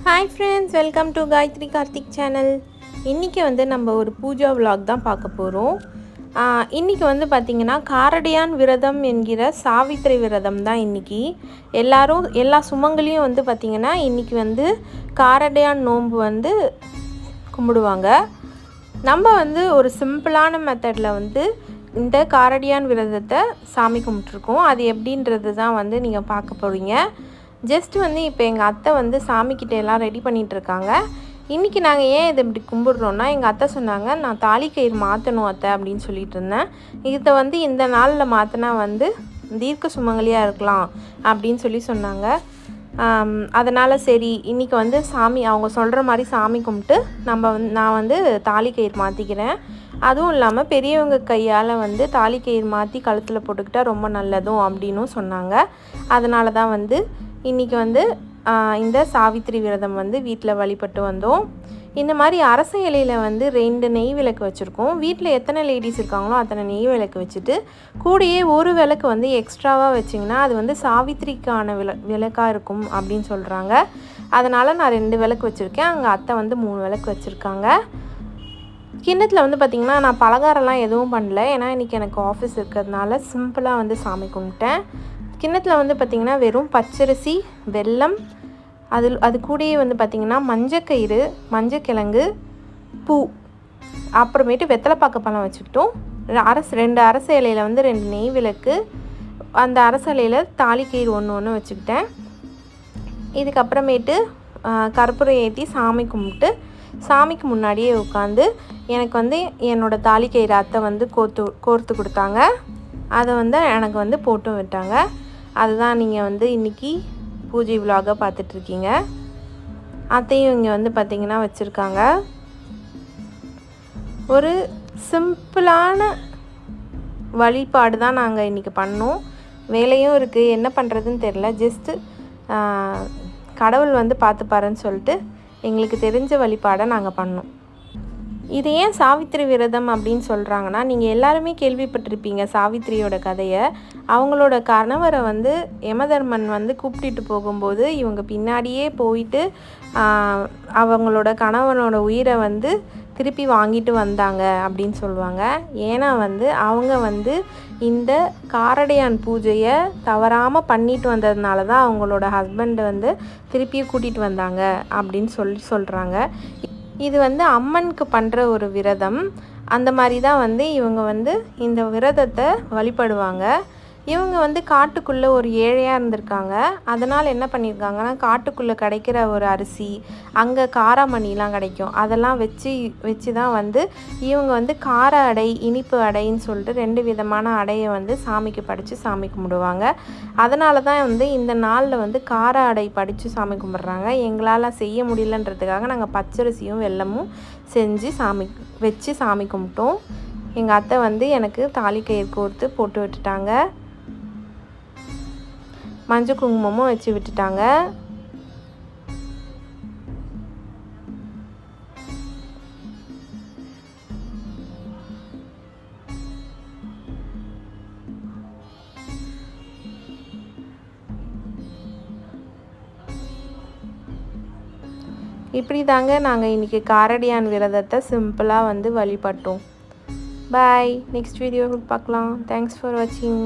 Hi friends, welcome to Gayathri Karthik channel. இன்றைக்கி நம்ம ஒரு பூஜா விலாக் தான் பார்க்க போகிறோம். இன்றைக்கி பார்த்திங்கன்னா காரடையான் விரதம் என்கிற சாவித்திரி விரதம் தான் இன்றைக்கி. எல்லா சுமங்களையும் பார்த்திங்கன்னா இன்றைக்கி காரடையான் நோன்பு கும்பிடுவாங்க. நம்ம ஒரு சிம்பிளான மெத்தடில் இந்த காரடையான் விரதத்தை சாமி கும்பிட்ருக்கோம். அது எப்படின்றது தான் நீங்கள் பார்க்க போகிறீங்க. ஜஸ்ட் இப்போ எங்கள் அத்தை சாமிக்கிட்ட எல்லாம் ரெடி பண்ணிகிட்ருக்காங்க. இன்றைக்கி நாங்கள் ஏன் இதை இப்படி கும்பிட்றோன்னா, எங்கள் அத்தை சொன்னாங்க, நான் தாலி கயிறு மாற்றணும் அத்தை அப்படின்னு சொல்லிட்டு இருந்தேன். இதை இந்த நாளில் மாற்றினா தீர்க்க சுமங்கலியாக இருக்கலாம் அப்படின்னு சொன்னாங்க. அதனால் சரி இன்றைக்கி சாமி அவங்க சொல்கிற மாதிரி சாமி கும்பிட்டு நான் தாலி கயிறு மாற்றிக்கிறேன். அதுவும் இல்லாமல் பெரியவங்க கையால் தாலி கயிறு மாற்றி கழுத்தில் போட்டுக்கிட்டால் ரொம்ப நல்லதும் அப்படின்னும் சொன்னாங்க. அதனால தான் இன்றைக்கி இந்த சாவித்திரி விரதம் வீட்டில் வழிபட்டு வந்தோம். இந்த மாதிரி அரச இலையில் 2 நெய் விளக்கு வச்சுருக்கோம். வீட்டில் எத்தனை லேடிஸ் இருக்காங்களோ அத்தனை நெய் விளக்கு வச்சுட்டு கூடயே ஒரு விளக்கு எக்ஸ்ட்ராவாக வச்சிங்கன்னா அது சாவித்திரிக்கான விளக்காக இருக்கும் அப்படின்னு சொல்கிறாங்க. அதனால் நான் 2 விளக்கு வச்சுருக்கேன். அங்கே அத்தை 3 விளக்கு வச்சுருக்காங்க. கிண்ணத்தில் பார்த்திங்கன்னா நான் பலகாரம்லாம் எதுவும் பண்ணல. ஏன்னா இன்றைக்கி எனக்கு ஆஃபீஸ் இருக்கிறதுனால சிம்பிளாக சாமி கும்பிட்டேன். கிண்ணத்தில் பார்த்திங்கன்னா வெறும் பச்சரிசி, வெல்லம், அது கூடயே பார்த்திங்கன்னா மஞ்சக்கயிறு, மஞ்சக்கிழங்கு, பூ, அப்புறமேட்டு வெத்தலைப்பாக்கு பழம் வச்சுக்கிட்டோம். 2 அரச இலையில் 2 நெய் விளக்கு, அந்த அரச இலையில் தாலி கயிறு ஒன்று வச்சுக்கிட்டேன். இதுக்கப்புறமேட்டு கற்பூரம் ஏற்றி சாமி கும்பிட்டு சாமிக்கு முன்னாடியே உட்காந்து எனக்கு என்னோடய தாலி கயிறு அத்தை கோர்த்து கொடுத்தாங்க. அதை எனக்கு போட்டும் விட்டாங்க. அதுதான் நீங்கள் இன்றைக்கி பூஜை விலாகை பார்த்துட்ருக்கீங்க. அத்தையும் இங்கே பார்த்திங்கன்னா வச்சுருக்காங்க. ஒரு சிம்பிளான வழிபாடு தான் நாங்கள் இன்றைக்கி பண்ணோம். வேலையும் இருக்குது, என்ன பண்ணுறதுன்னு தெரில. ஜஸ்ட்டு கடவுள் பார்த்துப்பாருன்னு சொல்லிட்டு எங்களுக்கு தெரிஞ்ச வழிபாடை நாங்கள் பண்ணோம். இது ஏன் சாவித்திரி விரதம் அப்படின்னு சொல்கிறாங்கன்னா, நீங்கள் எல்லாருமே கேள்விப்பட்டிருப்பீங்க சாவித்திரியோட கதையை. அவங்களோட கணவரை யமதர்மன் கூப்பிட்டுட்டு போகும்போது இவங்க பின்னாடியே போயிட்டு அவங்களோட கணவனோட உயிரை திருப்பி வாங்கிட்டு வந்தாங்க அப்படின்னு சொல்லுவாங்க. ஏன்னா அவங்க இந்த காரடையான் பூஜையை தவறாமல் பண்ணிட்டு வந்ததுனால தான் அவங்களோட ஹஸ்பண்டை திருப்பியும் கூட்டிகிட்டு வந்தாங்க அப்படின்னு சொல்கிறாங்க. இது அம்மனுக்கு பண்ணுற ஒரு விரதம். அந்த மாதிரி தான் இவங்க இந்த விரதத்தை வழிபடுவாங்க. இவங்க காட்டுக்குள்ளே ஒரு ஏழையாக இருந்திருக்காங்க. அதனால் என்ன பண்ணியிருக்காங்கன்னா, காட்டுக்குள்ளே கிடைக்கிற ஒரு அரிசி, அங்கே காராமணிலாம் கிடைக்கும், அதெல்லாம் வச்சு தான் இவங்க கார அடை, இனிப்பு அடைன்னு சொல்லிட்டு 2 விதமான அடையை சாமிக்கு படைத்து சாமி கும்பிடுவாங்க. அதனால தான் இந்த நாளில் கார அடை படித்து சாமி கும்பிட்றாங்க. எங்களால் செய்ய முடியலன்றதுக்காக நாங்கள் பச்சரிசியும் வெல்லமும் செஞ்சு வச்சு சாமி கும்பிட்டோம். எங்கள் அத்தை எனக்கு தாலி கயிறு கோர்த்து போட்டு விட்டுட்டாங்க. மஞ்சள் குங்குமமும் வச்சு விட்டுட்டாங்க. இப்படி தாங்க நாங்கள் இன்றைக்கி காரடையான் விரதத்தை சிம்பிளாக வழிபட்டோம். பாய், நெக்ஸ்ட் வீடியோ பார்க்கலாம். தேங்க்ஸ் ஃபார் வாட்சிங்.